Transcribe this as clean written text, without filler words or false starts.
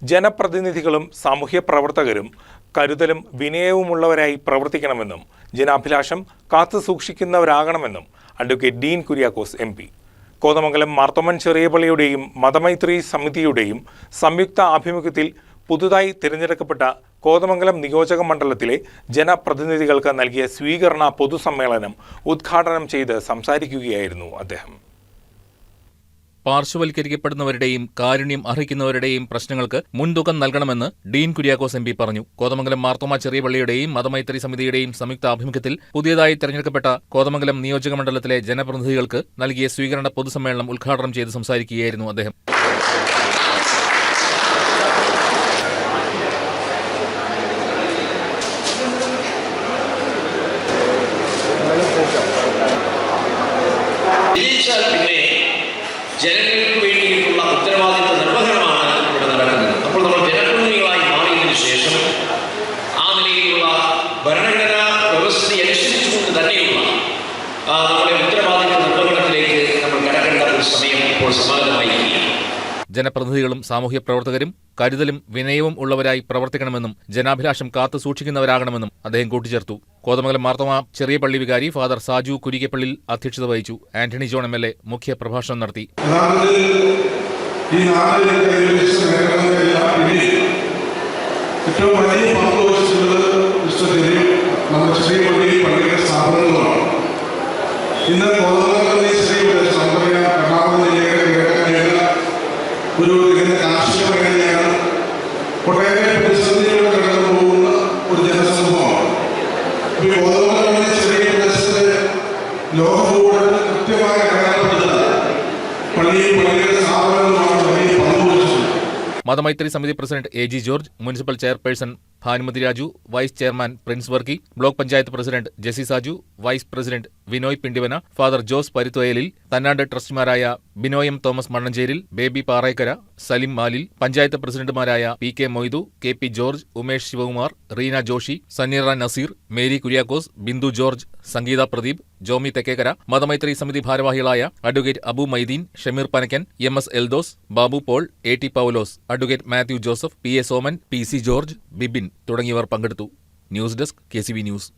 ജനപ്രതിനിധികളും സാമൂഹ്യ പ്രവർത്തകരും കരുതലും വിനയവുമുള്ളവരായി പ്രവർത്തിക്കണമെന്നും ജനാഭിലാഷം കാത്തുസൂക്ഷിക്കുന്നവരാകണമെന്നും അഡ്വക്കേറ്റ് ഡീൻ കുര്യാക്കോസ് MP. കോതമംഗലം മാർത്തോമൻ ചെറിയപള്ളിയുടെയും മതമൈത്രി സമിതിയുടെയും സംയുക്ത ആഭിമുഖ്യത്തിൽ പുതുതായി തിരഞ്ഞെടുക്കപ്പെട്ട കോതമംഗലം നിയോജക മണ്ഡലത്തിലെ ജനപ്രതിനിധികൾക്ക് നൽകിയ സ്വീകരണ പൊതുസമ്മേളനം ഉദ്ഘാടനം ചെയ്ത് സംസാരിക്കുകയായിരുന്നു അദ്ദേഹം. പാർശ്വവൽക്കരിക്കപ്പെടുന്നവരുടെയും കാരുണ്യം അർഹിക്കുന്നവരുടെയും പ്രശ്നങ്ങൾക്ക് മുൻതൂക്കം നൽകണമെന്ന് ഡീൻ കുര്യാക്കോസ് MP പറഞ്ഞു. കോതമംഗലം മാർത്തോമ ചെറിയപള്ളിയുടെയും മതമൈത്രി സമിതിയുടെയും സംയുക്ത ആഭിമുഖ്യത്തിൽ പുതിയതായി തെരഞ്ഞെടുക്കപ്പെട്ട കോതമംഗലം നിയോജക മണ്ഡലത്തിലെ ജനപ്രതിനിധികൾക്ക് നൽകിയ സ്വീകരണ പൊതുസമ്മേളനം ഉദ്ഘാടനം ചെയ്ത് സംസാരിക്കുകയായിരുന്നു അദ്ദേഹം. ജനങ്ങൾക്ക് വേണ്ടിയിട്ടുള്ള ഉത്തരവാദിത്വ നിർവഹണമാണ് ഇവിടെ നടക്കുന്നത്. അപ്പോൾ നമ്മൾ ജനപ്രതിനിധികളായി മാറിയതിനു ശേഷം ആ നിലയിലുള്ള ഭരണഘടനാ വ്യവസ്ഥ അനുസരിച്ചുകൊണ്ട് തന്നെയുള്ള നമ്മുടെ ഉത്തരവാദിത്വ നിർവഹണത്തിലേക്ക് നമ്മൾ കടക്കേണ്ട ഒരു സമയം ഇപ്പോൾ സമാഗതമായിരിക്കുകയാണ്. ജനപ്രതിനിധികളും സാമൂഹ്യ പ്രവർത്തകരും കരുതലും വിനയവും ഉള്ളവരായി പ്രവർത്തിക്കണമെന്നും ജനാഭിലാഷം കാത്തു സൂക്ഷിക്കുന്നവരാകണമെന്നും അദ്ദേഹം കൂട്ടിച്ചേർത്തു. കോതമംഗലം മാർത്തോമ ചെറിയ പള്ളി വികാരി ഫാദർ സാജു കുരികപ്പള്ളിൽ അധ്യക്ഷത വഹിച്ചു. ആന്റണി ജോൺ MLA മുഖ്യ പ്രഭാഷണം നടത്തി. ഒരു കാർഷിക മേഖലയാണ് ഒട്ടേറെ പ്രതിസന്ധികളുടെ കടന്നു പോകുന്ന ഒരു ജനസമൂഹമാണ്. ഈ കോതമംഗലം ചെറിയ പ്രദേശത്തെ ലോകഭൂപടത്തിൽ കൃത്യമായി അടയാളപ്പെടുത്തുന്നത് പള്ളിയുടെ സ്ഥാപനങ്ങളുമാണ് വലിയ പങ്കുവഹിച്ചത്. മതമൈത്രി സമിതി president AG George, municipal chairperson Bhanumathi Raju, vice chairman Prince Varkey, block panchayat president Jessy Saju, vice president Vinoy Pindivana, father Jose Paruthoyalil, തന്നാണ്ട് ട്രസ്റ്റിമാരായ ബിനോയം തോമസ് മണ്ണഞ്ചേരിൽ, ബേബി പാറേക്കര, സലിം മാലിൽ, പഞ്ചായത്ത് പ്രസിഡന്റുമാരായ PK Moidu, KP George, Umesh Sivakumar, Reena Joshy, Saneera Nazeer, Mary Kuriakose, Bindu George, Sangeetha Pradeep, Jomy Thekkekara, മതമൈത്രി സമിതി ഭാരവാഹികളായ advocate Abu Maideen, Shameer Panakkan, MS Eldhose, Babu Paul, AT Paulose, advocate Mathew Joseph, PA Soman, PC George, Bibin തുടങ്ങിയവർ പങ്കെടുത്തു. News desk KCV news.